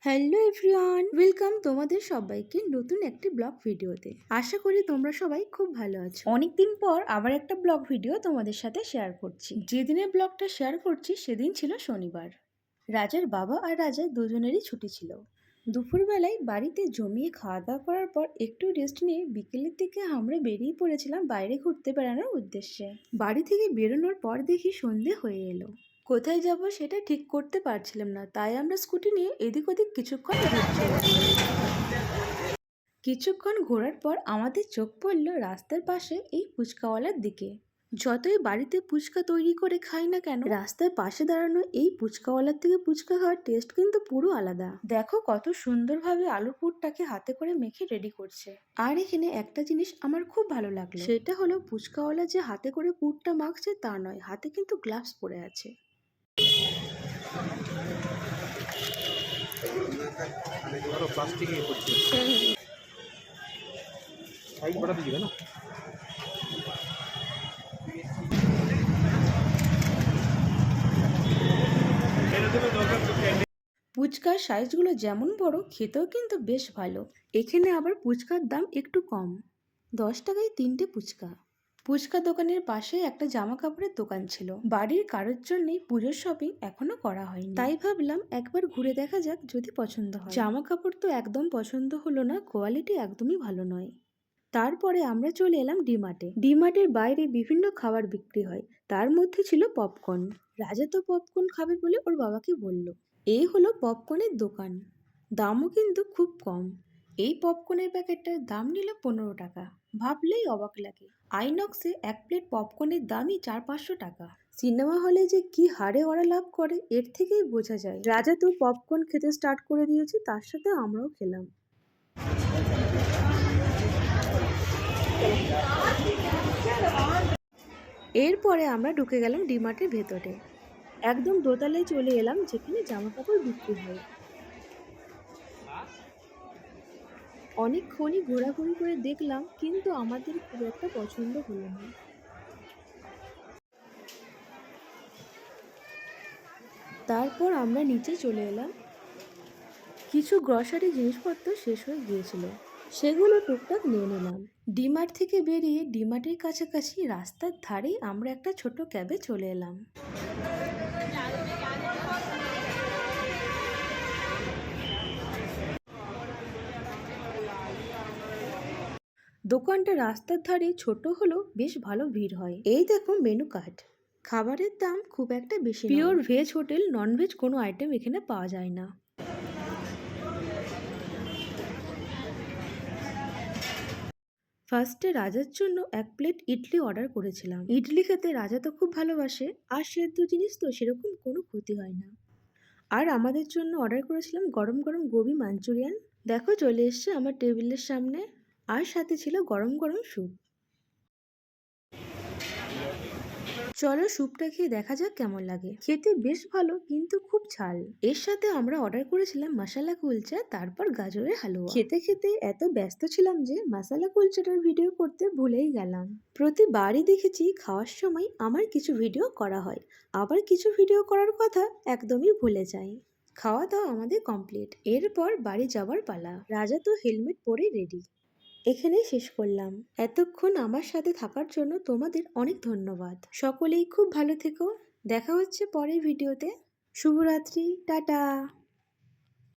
Hello everyone, welcome তোমাদের সবাইকে নতুন একটি ব্লগ ভিডিওতে। আশা করি তোমরা সবাই খুব ভালো আছো। অনেকদিন পর আবার একটা ব্লগ ভিডিও তোমাদের সাথে শেয়ার করছি। যেদিনের ব্লগটা শেয়ার করছি সেদিন ছিল শনিবার। রাজার বাবা আর রাজা দুজনেরই ছুটি ছিল। দুপুরবেলায় বাড়িতে জমিয়ে খাওয়া দাওয়া করার পর একটু রেস্ট নিয়ে বিকেলের দিকে আমরা বেরিয়ে পড়েছিলাম বাইরে ঘুরতে বেড়ানোর উদ্দেশ্যে। বাড়ি থেকে বেরোনোর পর দেখি সন্ধে হয়ে এলো। কোথায় যাব সেটা ঠিক করতে পারছিলাম না, তাই আমরা স্কুটি নিয়ে এদিক ওদিক কিছুক্ষণ ঘোরার পর আমাদের চোখ পড়ল রাস্তার পাশে এই ফুচকাওয়ালার দিকে। যতই বাড়িতে ফুচকা তৈরি করে খাই না কেন, রাস্তার পাশে দাঁড়ানো এই ফুচকাওয়ালার থেকে ফুচকা খাওয়ার টেস্ট কিন্তু পুরো আলাদা। দেখো কত সুন্দরভাবে আলুর পুরটাকে হাতে করে মেখে রেডি করছে। আর এখানে একটা জিনিস আমার খুব ভালো লাগলো, সেটা হলো ফুচকাওয়ালা যে হাতে করে পুরটা মাখছে তা নয়, হাতে কিন্তু গ্লাভস পরে আছে। प्लास्टिक साइज बढ़ा दीजिएगा ना। ফুচকার সাইজগুলো যেমন বড়, খেতেও কিন্তু বেশ ভালো। এখানে আবার ফুচকার দাম একটু কম, 10 টাকায় 3টে ফুচকা। ফুচকা দোকানের পাশে একটা জামা কাপড়ের দোকান ছিল। বাড়ির কারোর জন্যই পুজোর শপিং এখনো করা হয়নি, তাই ভাবলাম একবার ঘুরে দেখা যাক যদি পছন্দ হয়। জামা কাপড় তো একদম পছন্দ হলো না, কোয়ালিটি একদমই ভালো নয়। তারপরে আমরা চলে এলাম ডিমার্টে। ডিমার্টের বাইরে বিভিন্ন খাবার বিক্রি হয়, তার মধ্যে ছিল পপকর্ন। রাজা তো পপকর্ন খাবে বলে ওর বাবাকে বলল। এই হলো পপকর্নের দোকান, দামও কিন্তু খুব কম। এই পপকর্নের প্যাকেটটার দাম নিল 15 টাকা। ভাবলেই অবাক লাগে, আইনক্সে এক প্লেট পপকর্নের দামই 400-500 টাকা। সিনেমা হলে যে কি হারে ওরা লাভ করে এর থেকেই বোঝা যায়। রাজা তো পপকর্ন খেতে স্টার্ট করে দিয়েছে, তার সাথে আমরাও খেলাম। এরপরে আমরা ঢুকে গেলাম ডিমার্টের ভেতরে। একদম দোতলায় চলে এলাম, যেখানে জামা কাপড় বিক্রি হয়। অনেকক্ষণই ঘোরাঘুরি করে দেখলাম, কিন্তু আমাদের খুব একটা পছন্দ হলো না। তারপর আমরা নিচে চলে এলাম। কিছু গ্রসারি জিনিসপত্র শেষ হয়ে গিয়েছিল, সেগুলো টুকটাক নিয়ে নিলাম। ডিমার্ট থেকে বেরিয়ে ডিমার্টের কাছাকাছি রাস্তার ধারেই আমরা একটা ছোট ক্যাবে চলে এলাম। দোকানটা রাস্তার ধারে ছোট হলেও বেশ ভালো ভিড় হয়। এই দেখো মেনু কার্ড। খাবারের দাম খুব একটা বেশি নয়। Pure veg hotel, non veg কোনো আইটেম এখানে পাওয়া যায় না। ফার্স্টে রাজার জন্য এক প্লেট ইডলি অর্ডার করেছিলাম। ইডলি খেতে রাজা তো খুব ভালোবাসে, আর সেদ্ধ জিনিস তো সেরকম কোনো ক্ষতি হয় না। আর আমাদের জন্য অর্ডার করেছিলাম গরম গরম গোবি মাঞ্চুরিয়ান। দেখো চলে এসছে আমার টেবিলের সামনে, আর সাথে ছিল গরম গরম স্যুপ। চলো স্যুপটা খেয়ে দেখা যাক কেমন লাগে। খেতে বেশ ভালো, কিন্তু খুব ঝাল। এর সাথে আমরা অর্ডার করেছিলাম মশালা কুলচা, তারপর গাজরের হালুয়া। খেতে খেতে এত ব্যস্ত ছিলাম যে মশালা কুলচাটার ভিডিও করতে ভুলেই গেলাম। প্রতিবারই দেখেছি খাওয়ার সময় আমার কিছু ভিডিও করা হয়, আবার কিছু ভিডিও করার কথা একদমই ভুলে যাই। খাওয়া দাওয়া আমাদের কমপ্লিট, এরপর বাড়ি যাওয়ার পালা। রাজা তো হেলমেট পরে রেডি। এখানেই শেষ করলাম। এতক্ষণ আমার সাথে থাকার জন্য তোমাদের অনেক ধন্যবাদ। সকলেই খুব ভালো থেকো। দেখা হচ্ছে পরের ভিডিওতে। শুভরাত্রি, টাটা।